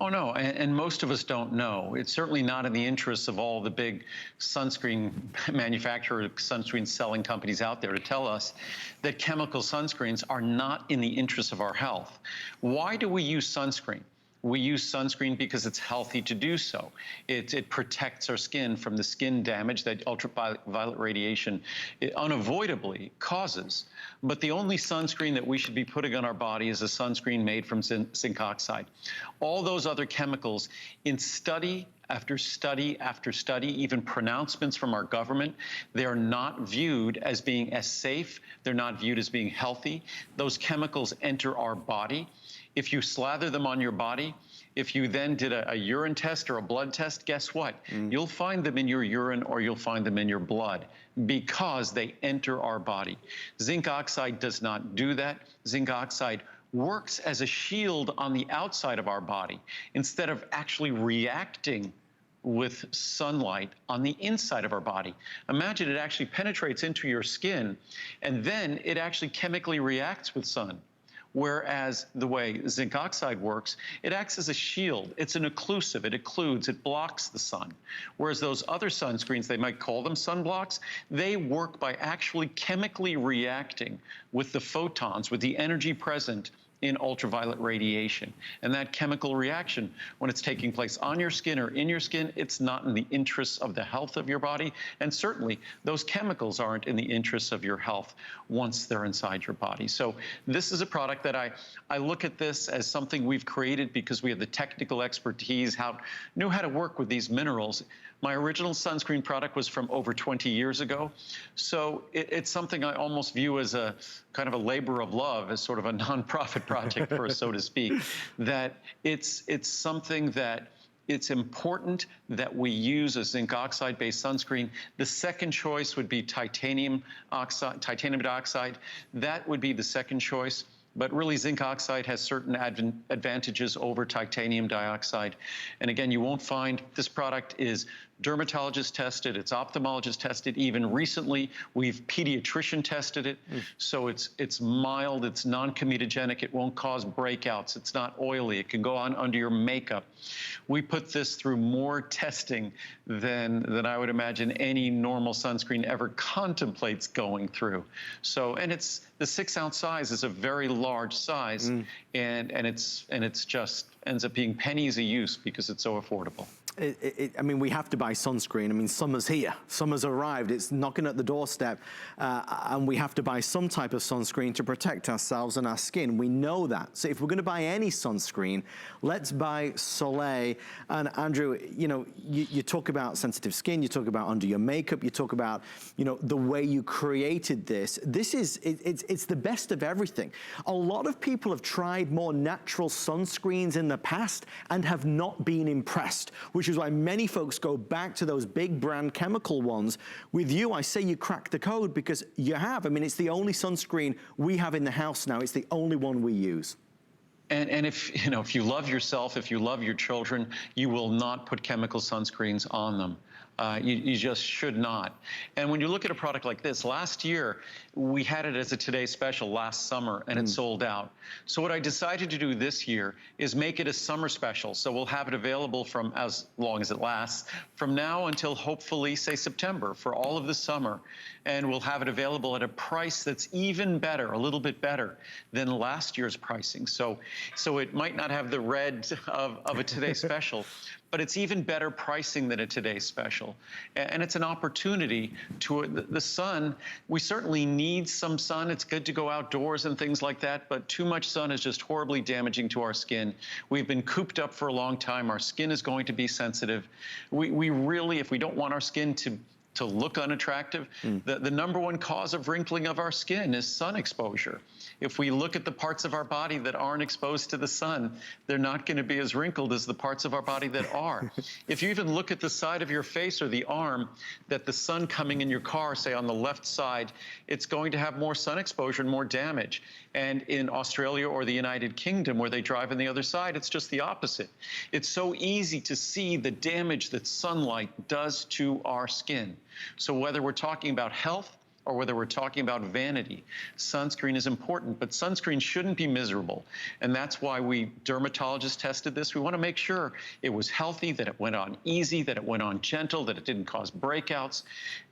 D: Oh, no, and most of us don't know. It's certainly not in the interests of all the big sunscreen manufacturer, sunscreen selling companies out there to tell us that chemical sunscreens are not in the interests of our health. Why do we use sunscreen? We use sunscreen because it's healthy to do so. It protects our skin from the skin damage that ultraviolet radiation unavoidably causes. But the only sunscreen that we should be putting on our body is a sunscreen made from zinc oxide. All those other chemicals, in study after study after study, even pronouncements from our government, they're not viewed as being as safe. They're not viewed as being healthy. Those chemicals enter our body. If you slather them on your body, if you then did a urine test or a blood test, guess what? You'll find them in your urine or you'll find them in your blood, because they enter our body. Zinc oxide does not do that. Zinc oxide works as a shield on the outside of our body instead of actually reacting with sunlight on the inside of our body. Imagine it actually penetrates into your skin and then it actually chemically reacts with sun. Whereas the way zinc oxide works, it acts as a shield. It's an occlusive. It occludes. It blocks the sun. Whereas those other sunscreens, they might call them sunblocks, they work by actually chemically reacting with the photons, with the energy present in ultraviolet radiation. And that chemical reaction, when it's taking place on your skin or in your skin, it's not in the interests of the health of your body. And certainly those chemicals aren't in the interests of your health once they're inside your body. So this is a product that I look at this as something we've created because we have the technical expertise, knew how to work with these minerals. My original sunscreen product was from over 20 years ago. So it's something I almost view as a kind of a labor of love, as sort of a nonprofit project, for so to speak, that it's something that it's important that we use a zinc oxide-based sunscreen. The second choice would be titanium dioxide. That would be the second choice. But really, zinc oxide has certain advantages over titanium dioxide. And again, you won't find this product is dermatologist tested, it's ophthalmologist tested. Even recently, we've pediatrician tested it. So it's mild, it's non-comedogenic, it won't cause breakouts, it's not oily, it can go on under your makeup. We put this through more testing than I would imagine any normal sunscreen ever contemplates going through. So, and it's the 6-ounce size is a very large size, and it's just ends up being pennies a use because it's so affordable.
A: I mean, we have to buy sunscreen. I mean, summer's here. Summer's arrived. It's knocking at the doorstep. And we have to buy some type of sunscreen to protect ourselves and our skin. We know that. So if we're going to buy any sunscreen, let's buy Soleil. And Andrew, you know, you talk about sensitive skin. You talk about under your makeup. You talk about, you know, the way you created this. This is, it's the best of everything. A lot of people have tried more natural sunscreens in the past and have not been impressed, which is why many folks go back to those big brand chemical ones. With you, I say you cracked the code because you have. I mean, it's the only sunscreen we have in the house now. It's the only one we use.
D: And if, you know, if you love yourself, if you love your children, you will not put chemical sunscreens on them. You just should not. And when you look at a product like this, last year, we had it as a Today Special last summer, and it sold out. So what I decided to do this year is make it a summer special. So we'll have it available from as long as it lasts, from now until hopefully, say, September, for all of the summer. And we'll have it available at a price that's even better, a little bit better than last year's pricing. So it might not have the red of a Today Special, but it's even better pricing than a Today Special. And it's an opportunity to, the sun, we certainly need some sun. It's good to go outdoors and things like that, but too much sun is just horribly damaging to our skin. We've been cooped up for a long time. Our skin is going to be sensitive. We really, if we don't want our skin to look unattractive, the number one cause of wrinkling of our skin is sun exposure. If we look at the parts of our body that aren't exposed to the sun, they're not going to be as wrinkled as the parts of our body that are. If you even look at the side of your face or the arm that the sun coming in your car, say on the left side, it's going to have more sun exposure and more damage. And in Australia or the United Kingdom, where they drive on the other side, it's just the opposite. It's so easy to see the damage that sunlight does to our skin. So whether we're talking about health or whether we're talking about vanity, sunscreen is important, but sunscreen shouldn't be miserable. And that's why we dermatologists tested this. We want to make sure it was healthy, that it went on easy, that it went on gentle, that it didn't cause breakouts.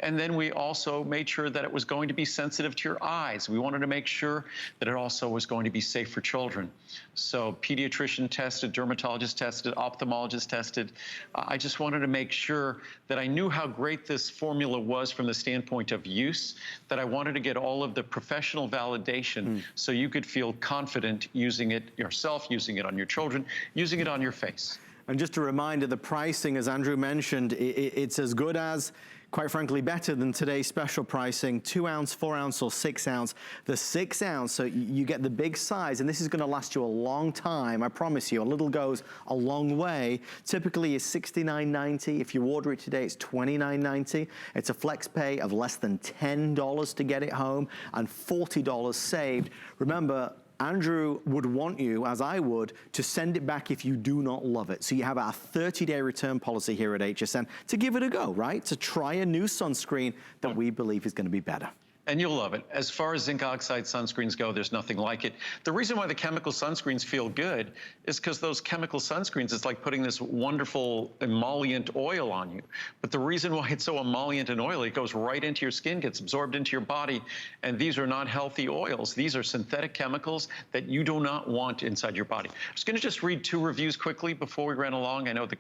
D: And then we also made sure that it was going to be sensitive to your eyes. We wanted to make sure that it also was going to be safe for children. So pediatrician tested, dermatologist tested, ophthalmologist tested. I just wanted to make sure that I knew how great this formula was from the standpoint of use, that I wanted to get all of the professional validation so you could feel confident using it yourself, using it on your children, using it on your face.
A: And just a reminder, the pricing, as Andrew mentioned, it's as good as, quite frankly, better than today's special pricing, 2 ounce, 4 ounce, or 6 ounce. The 6 ounce, so you get the big size, and this is gonna last you a long time, I promise you. A little goes a long way. Typically is $69.90. If you order it today, it's $29.90. It's a flex pay of less than $10 to get it home and $40 saved. Remember, Andrew would want you, as I would, to send it back if you do not love it. So you have our 30-day return policy here at HSN to give it a go, right? To try a new sunscreen that we believe is going to be better.
D: And you'll love it. As far as zinc oxide sunscreens go, there's nothing like it. The reason why the chemical sunscreens feel good is because those chemical sunscreens, it's like putting this wonderful emollient oil on you. But the reason why it's so emollient and oily, it goes right into your skin, gets absorbed into your body, and these are not healthy oils. These are synthetic chemicals that you do not want inside your body. I'm just going to read 2 reviews quickly before we ran along. I know the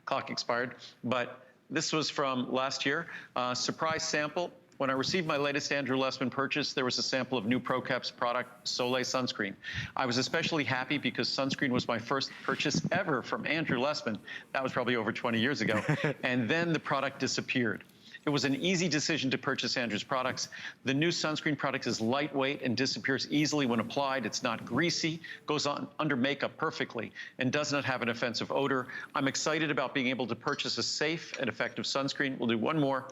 D: clock expired, but this was from last year. Surprise sample. When I received my latest Andrew Lessman purchase, there was a sample of new ProCap's product, Soleil Sunscreen. I was especially happy because sunscreen was my first purchase ever from Andrew Lessman. That was probably over 20 years ago. And then the product disappeared. It was an easy decision to purchase Andrew's products. The new sunscreen product is lightweight and disappears easily when applied. It's not greasy, goes on under makeup perfectly, and does not have an offensive odor. I'm excited about being able to purchase a safe and effective sunscreen. We'll do one more.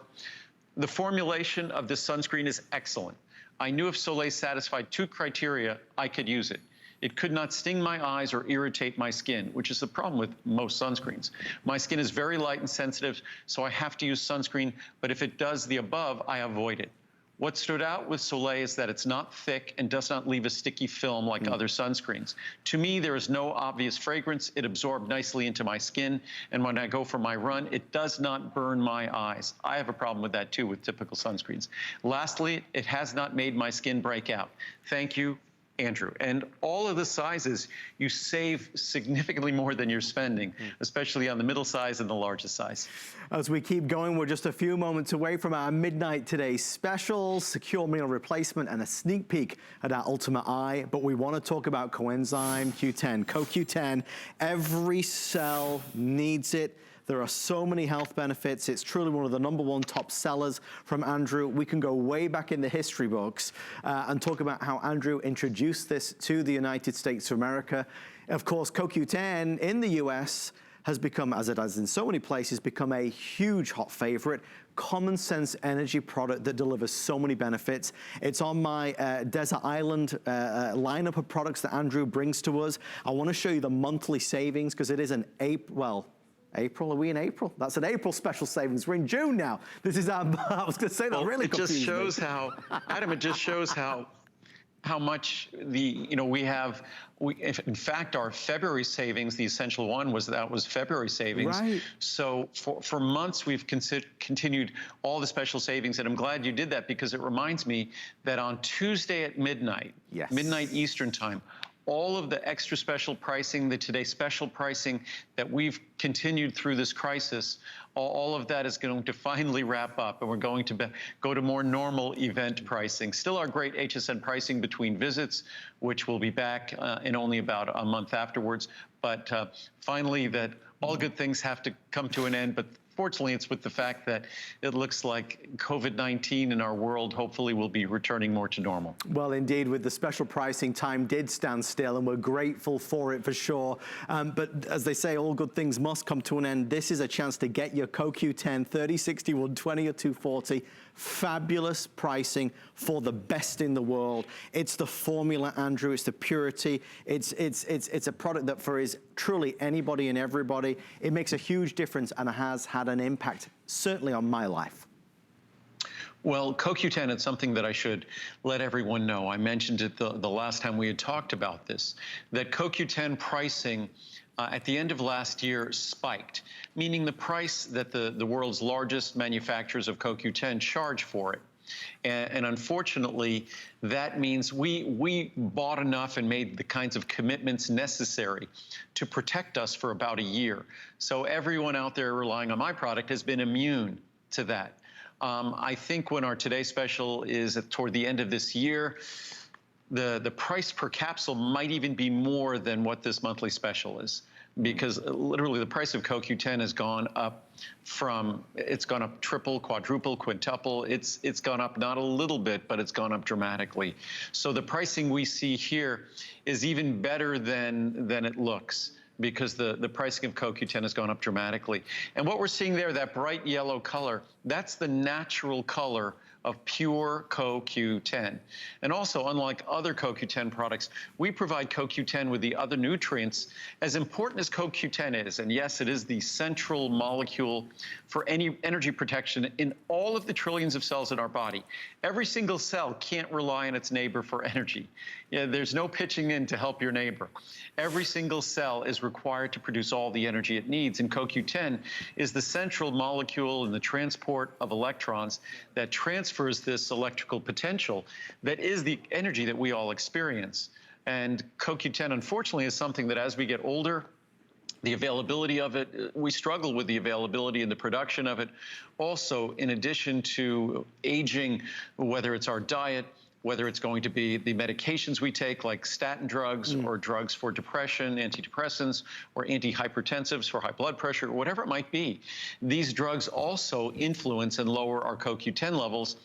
D: The formulation of this sunscreen is excellent. I knew if Soleil satisfied 2 criteria, I could use it. It could not sting my eyes or irritate my skin, which is the problem with most sunscreens. My skin is very light and sensitive, so I have to use sunscreen, but if it does the above, I avoid it. What stood out with Soleil is that it's not thick and does not leave a sticky film like other sunscreens. To me, there is no obvious fragrance. It absorbed nicely into my skin, and when I go for my run, it does not burn my eyes. I have a problem with that too with typical sunscreens. Lastly, it has not made my skin break out. Thank you, Andrew. And all of the sizes, you save significantly more than you're spending, especially on the middle size and the largest size.
A: As we keep going, we're just a few moments away from our midnight today specials, secure meal replacement, and a sneak peek at our Ultimate Eye. But we want to talk about coenzyme Q10, CoQ10. Every cell needs it. There are so many health benefits. It's truly one of the #1 top sellers from Andrew. We can go way back in the history books and talk about how Andrew introduced this to the United States of America. Of course, CoQ10 in the US has become, as it has in so many places, become a huge hot favorite. Common sense energy product that delivers so many benefits. It's on my Desert Island lineup of products that Andrew brings to us. I want to show you the monthly savings because it is an April, are we in April? That's an April special savings. We're in June now. This is our, I was going to say that really
D: it just shows how, Adam, it just shows how much in fact, our February savings, the essential one that was February savings.
A: Right.
D: So for months, we've continued all the special savings, and I'm glad you did that because it reminds me that on Tuesday at midnight, midnight Eastern time, all of the extra special pricing, the Today special pricing that we've continued through this crisis, all of that is going to finally wrap up, and we're going to go to more normal event pricing. Still our great HSN pricing between visits, which will be back in only about a month afterwards. But finally, that all good things have to come to an end. But fortunately, it's with the fact that it looks like COVID-19 in our world hopefully will be returning more to normal.
A: Well, indeed, with the special pricing, time did stand still, and we're grateful for it for sure. But as they say, all good things must come to an end. This is a chance to get your CoQ10 30, 60, 120, or 240. Fabulous pricing for the best in the world. It's the formula, Andrew. It's the purity. It's a product that for is truly anybody and everybody. It makes a huge difference and has had an impact, certainly on my life.
D: Well, CoQ10 is something that I should let everyone know. I mentioned it the last time we had talked about this, that CoQ10 pricing at the end of last year spiked, meaning the price that the world's largest manufacturers of CoQ10 charge for it. And unfortunately, that means we bought enough and made the kinds of commitments necessary to protect us for about a year. So everyone out there relying on my product has been immune to that. I think when our Today Special is toward the end of this year, the price per capsule might even be more than what this monthly special is, because literally the price of CoQ10 has gone up it's gone up triple, quadruple, quintuple. It's gone up not a little bit, but it's gone up dramatically. So the pricing we see here is even better than it looks, because the pricing of CoQ10 has gone up dramatically. And what we're seeing there, that bright yellow color, that's the natural color of pure CoQ10. And also, unlike other CoQ10 products, we provide CoQ10 with the other nutrients. As important as CoQ10 is, and yes, it is the central molecule for any energy protection in all of the trillions of cells in our body, every single cell can't rely on its neighbor for energy. Yeah, there's no pitching in to help your neighbor. Every single cell is required to produce all the energy it needs, and CoQ10 is the central molecule in the transport of electrons that transfers this electrical potential that is the energy that we all experience. And CoQ10, unfortunately, is something that as we get older, the availability of it, we struggle with the availability and the production of it. Also, in addition to aging, whether it's our diet, whether it's going to be the medications we take, like statin drugs or drugs for depression, antidepressants, or antihypertensives for high blood pressure, whatever it might be. These drugs also influence and lower our CoQ10 levels.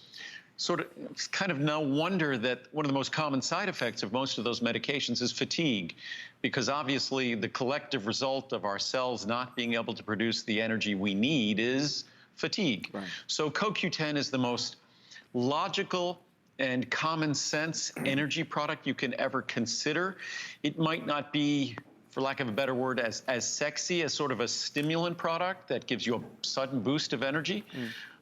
D: It's kind of no wonder that one of the most common side effects of most of those medications is fatigue, because obviously the collective result of our cells not being able to produce the energy we need is fatigue. Right. So CoQ10 is the most logical and common sense energy product you can ever consider. It might not be, for lack of a better word, as sexy as sort of a stimulant product that gives you a sudden boost of energy.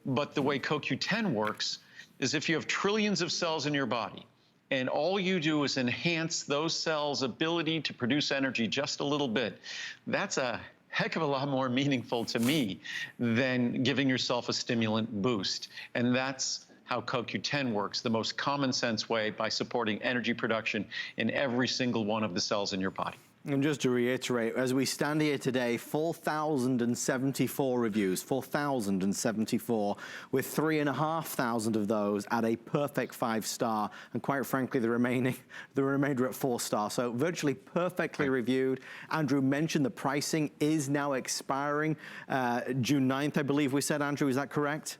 D: But the way CoQ10 works is if you have trillions of cells in your body, and all you do is enhance those cells' ability to produce energy just a little bit, that's a heck of a lot more meaningful to me than giving yourself a stimulant boost. And that's how CoQ10 works, the most common sense way, by supporting energy production in every single one of the cells in your body.
A: And just to reiterate, as we stand here today, 4,074 reviews, 4,074, with 3,500 of those at a perfect 5-star, and quite frankly, the remainder at 4-star. So virtually perfectly reviewed. Andrew mentioned the pricing is now expiring June 9th, I believe we said, Andrew, is that correct?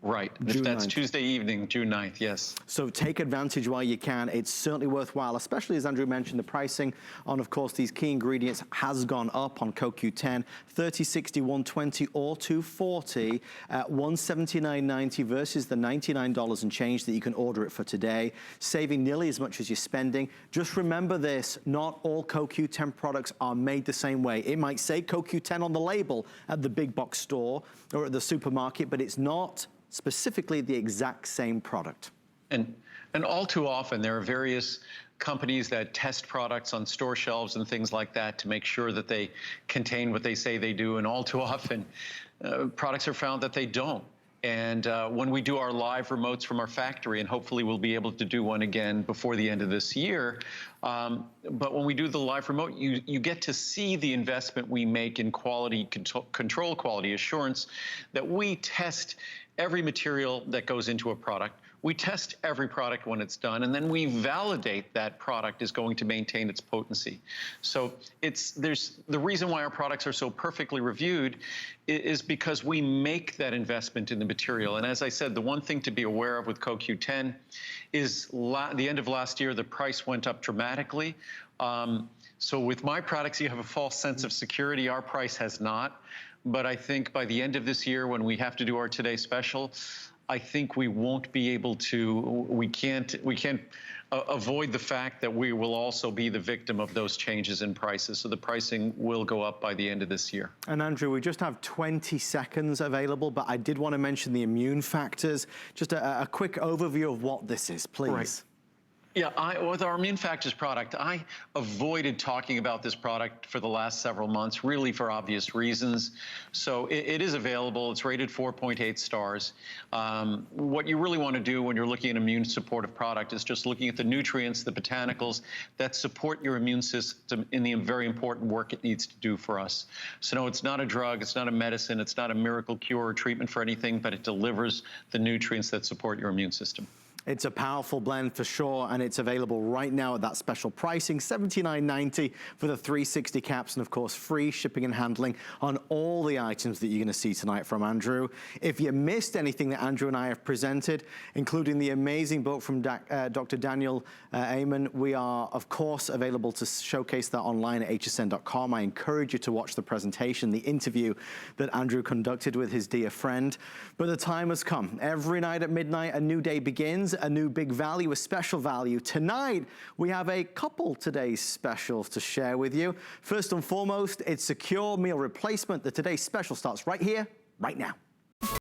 D: Right. That's Tuesday evening, June 9th, yes. So
A: take advantage while you can. It's certainly worthwhile, especially as Andrew mentioned, the pricing on, of course, these key ingredients has gone up on CoQ10, 30, 60, 120, or 240 at $179.90 versus the $99 and change that you can order it for today, saving nearly as much as you're spending. Just remember this, not all CoQ10 products are made the same way. It might say CoQ10 on the label at the big box store or at the supermarket, but it's not specifically the exact same product.
D: And all too often, there are various companies that test products on store shelves and things like that to make sure that they contain what they say they do, and all too often, products are found that they don't. And when we do our live remotes from our factory, and hopefully we'll be able to do one again before the end of this year, but when we do the live remote, you get to see the investment we make in quality control, quality assurance, that we test every material that goes into a product. We test every product when it's done, and then we validate that product is going to maintain its potency. So there's the reason why our products are so perfectly reviewed is because we make that investment in the material. And as I said, the one thing to be aware of with CoQ10 is the end of last year, the price went up dramatically. So with my products, you have a false sense of security. Our price has not. But I think by the end of this year, when we have to do our Today Special, I think we won't be able to, we can't avoid the fact that we will also be the victim of those changes in prices. So the pricing will go up by the end of this year.
A: And Andrew, we just have 20 seconds available, but I did want to mention the immune factors. Just a quick overview of what this is, please.
D: Right. Yeah, with our Immune Factors product, I avoided talking about this product for the last several months, really for obvious reasons. So it is available. It's rated 4.8 stars. What you really want to do when you're looking at immune supportive product is just looking at the nutrients, the botanicals that support your immune system in the very important work it needs to do for us. So no, it's not a drug, it's not a medicine, it's not a miracle cure or treatment for anything, but it delivers the nutrients that support your immune system.
A: It's a powerful blend for sure, and it's available right now at that special pricing, $79.90 for the 360 caps, and of course, free shipping and handling on all the items that you're gonna see tonight from Andrew. If you missed anything that Andrew and I have presented, including the amazing book from Dr. Daniel Amen, we are, of course, available to showcase that online at hsn.com. I encourage you to watch the presentation, the interview that Andrew conducted with his dear friend. But the time has come. Every night at midnight, a new day begins. A new big value, a special value. Tonight, we have a couple today's specials to share with you. First and foremost, it's Secure Meal Replacement. The today's special starts right here, right now.